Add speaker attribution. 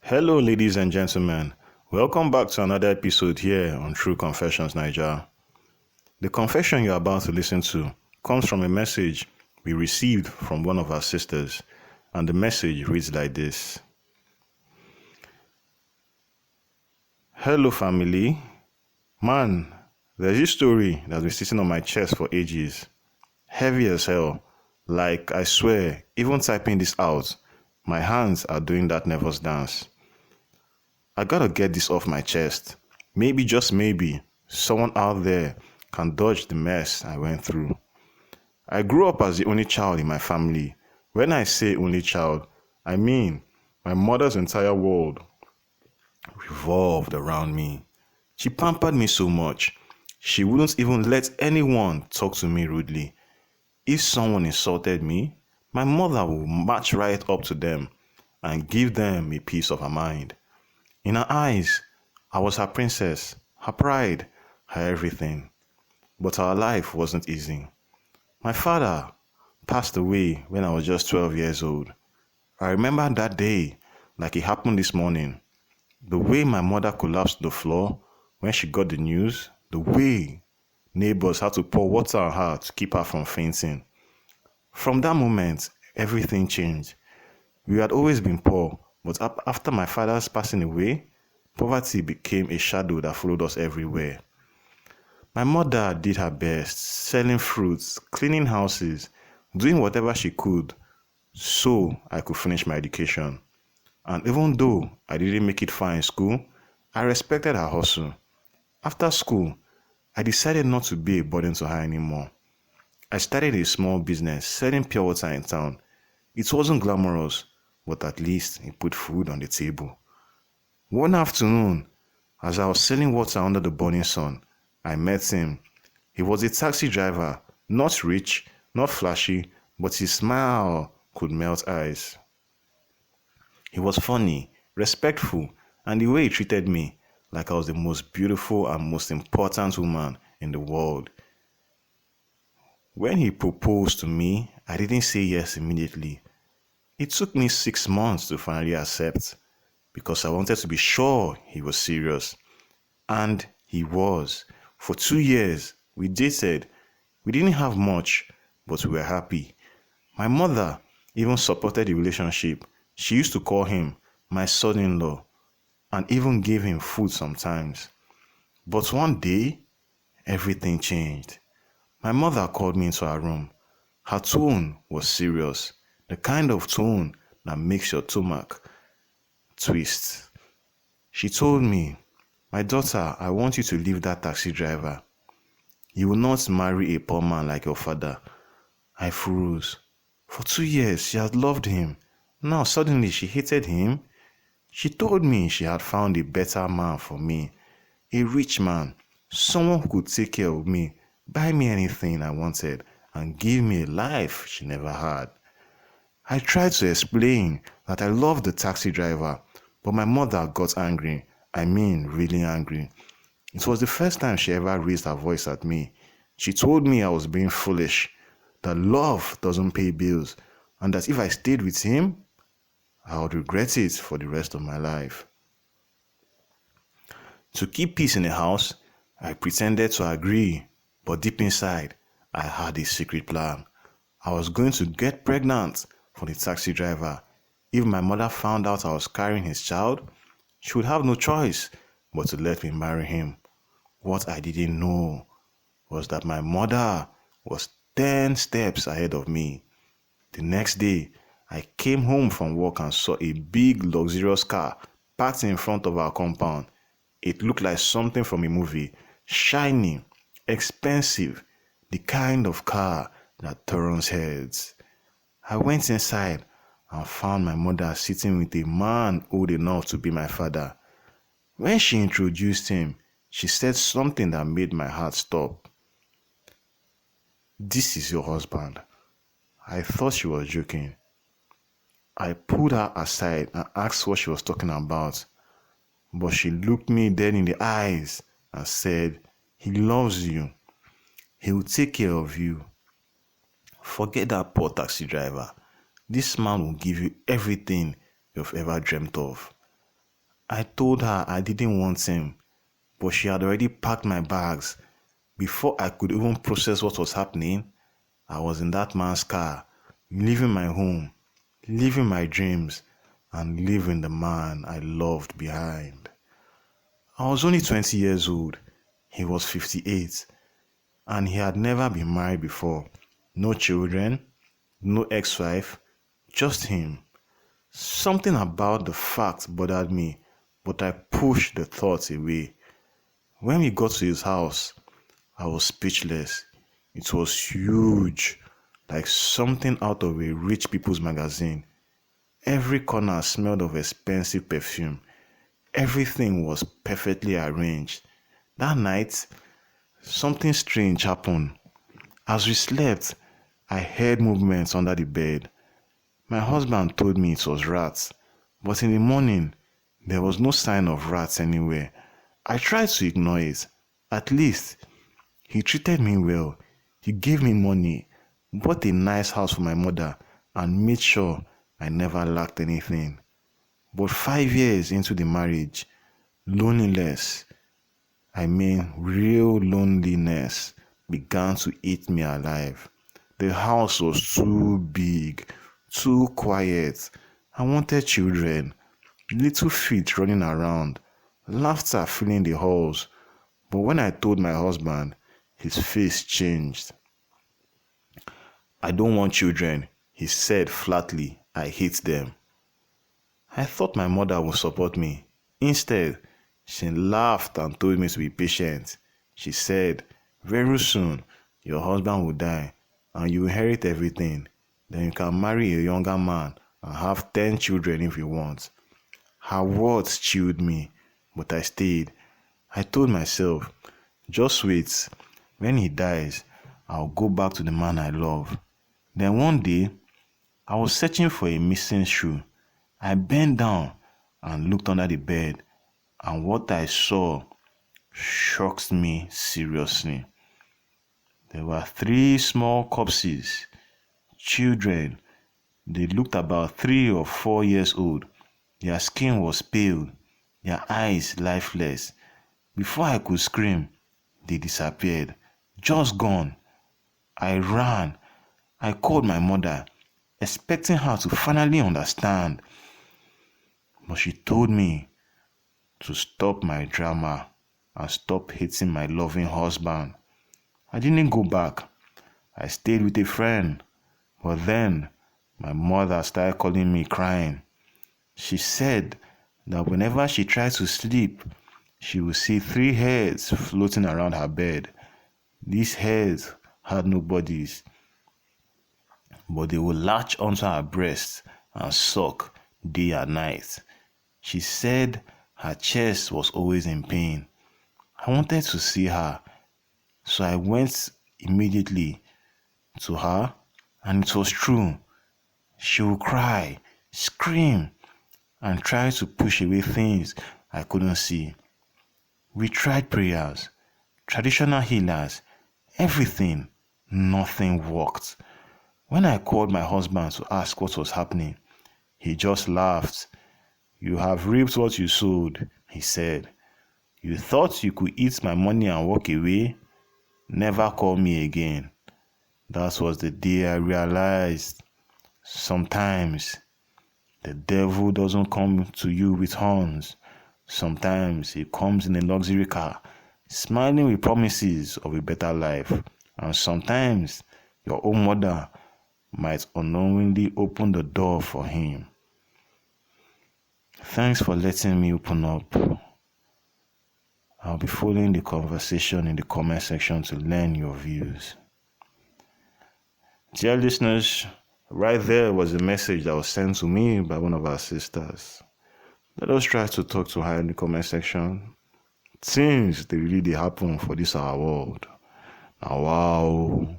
Speaker 1: Hello, ladies and gentlemen. Welcome back to another episode here on True Confessions Naija. The confession you're about to listen to comes from a message we received from one of our sisters, and the message reads like this. Hello, family. Man, there's this story that's been sitting on my chest for ages. Heavy as hell. Like, I swear, even typing this out, my hands are doing that nervous dance. I gotta get this off my chest. Maybe, just maybe, someone out there can dodge the mess I went through. I grew up as the only child in my family. When I say only child, I mean my mother's entire world revolved around me. She pampered me so much. She wouldn't even let anyone talk to me rudely. If someone insulted me, my mother would march right up to them and give them a piece of her mind. In her eyes, I was her princess, her pride, her everything. But our life wasn't easy. My father passed away when I was just 12 years old. I remember that day like it happened this morning. The way my mother collapsed to the floor when she got the news, the way neighbors had to pour water on her to keep her from fainting. From that moment, everything changed. We had always been poor, but after my father's passing away, poverty became a shadow that followed us everywhere. My mother did her best, selling fruits, cleaning houses, doing whatever she could so I could finish my education. And even though I didn't make it far in school, I respected her hustle. After school, I decided not to be a burden to her anymore. I started a small business selling pure water in town. It wasn't glamorous, but at least it put food on the table. One afternoon, as I was selling water under the burning sun, I met him. He was a taxi driver, not rich, not flashy, but his smile could melt eyes. He was funny, respectful, and the way he treated me, like I was the most beautiful and most important woman in the world. When he proposed to me, I didn't say yes immediately. It took me 6 months to finally accept because I wanted to be sure he was serious. And he was. For 2 years, we dated. We didn't have much, but we were happy. My mother even supported the relationship. She used to call him my son-in-law and even gave him food sometimes. But one day, everything changed. My mother called me into her room. Her tone was serious, the kind of tone that makes your stomach twist. She told me, "My daughter, I want you to leave that taxi driver. You will not marry a poor man like your father." I froze. For 2 years, she had loved him. Now suddenly she hated him. She told me she had found a better man for me, a rich man, someone who could take care of me, buy me anything I wanted, and give me a life she never had. I tried to explain that I loved the taxi driver, but my mother got angry. I mean, really angry. It was the first time she ever raised her voice at me. She told me I was being foolish, that love doesn't pay bills, and that if I stayed with him, I would regret it for the rest of my life. To keep peace in the house, I pretended to agree, but deep inside, I had a secret plan. I was going to get pregnant for the taxi driver. If my mother found out I was carrying his child, she would have no choice but to let me marry him. What I didn't know was that my mother was 10 steps ahead of me. The next day, I came home from work and saw a big luxurious car parked in front of our compound. It looked like something from a movie, shiny, expensive, the kind of car that turns heads. I went inside and found my mother sitting with a man old enough to be my father. When she introduced him, she said something that made my heart stop. "This is your husband." I thought she was joking. I pulled her aside and asked what she was talking about, but she looked me dead in the eyes and said, "He loves you. He will take care of you. Forget that poor taxi driver. This man will give you everything you've ever dreamt of." I told her I didn't want him, but she had already packed my bags. Before I could even process what was happening, I was in that man's car, leaving my home, living my dreams, and leaving the man I loved behind. I was only 20 years old. He was 58, and he had never been married before. No children, no ex-wife, just him. Something about the fact bothered me, but I pushed the thoughts away. When we got to his house, I was speechless. It was huge, like something out of a rich people's magazine. Every corner smelled of expensive perfume. Everything was perfectly arranged. That night, something strange happened. As we slept, I heard movements under the bed. My husband told me it was rats, but in the morning, there was no sign of rats anywhere. I tried to ignore it. At least, he treated me well. He gave me money, bought a nice house for my mother, and made sure I never lacked anything. But 5 years into the marriage, loneliness, real loneliness, began to eat me alive. The house was too big, too quiet. I wanted children, little feet running around, laughter filling the halls. But when I told my husband, his face changed. I don't want children, he said flatly. I hate them. I thought my mother would support me. Instead, she laughed and told me to be patient. She said, very soon, your husband will die and you inherit everything. Then you can marry a younger man and have 10 children if you want. Her words chilled me, but I stayed. I told myself, just wait. When he dies, I'll go back to the man I love. Then one day, I was searching for a missing shoe. I bent down and looked under the bed, and what I saw shocked me seriously. There were 3 small corpses, children. They looked about 3 or 4 years old. Their skin was pale, their eyes lifeless. Before I could scream, they disappeared, just gone. I ran. I called my mother, expecting her to finally understand. But she told me to stop my drama and stop hating my loving husband. I didn't go back. I stayed with a friend. But then, my mother started calling me crying. She said that whenever she tried to sleep, she would see 3 heads floating around her bed. These heads had no bodies, but they would latch onto her breast and suck day and night. She said her chest was always in pain. I wanted to see her, so I went immediately to her, and it was true. She would cry, scream, and try to push away things I couldn't see. We tried prayers, traditional healers, everything. Nothing worked. When I called my husband to ask what was happening, he just laughed. You have reaped what you sowed, he said. You thought you could eat my money and walk away? Never call me again. That was the day I realized sometimes the devil doesn't come to you with horns. Sometimes he comes in a luxury car, smiling with promises of a better life. And sometimes your own mother might unknowingly open the door for him. Thanks for letting me open up. I'll be following the conversation in the comment section to learn your views. Dear listeners, right there was a message that was sent to me by one of our sisters. Let us try to talk to her in the comment section. Things they really happen for this our world. Now, wow.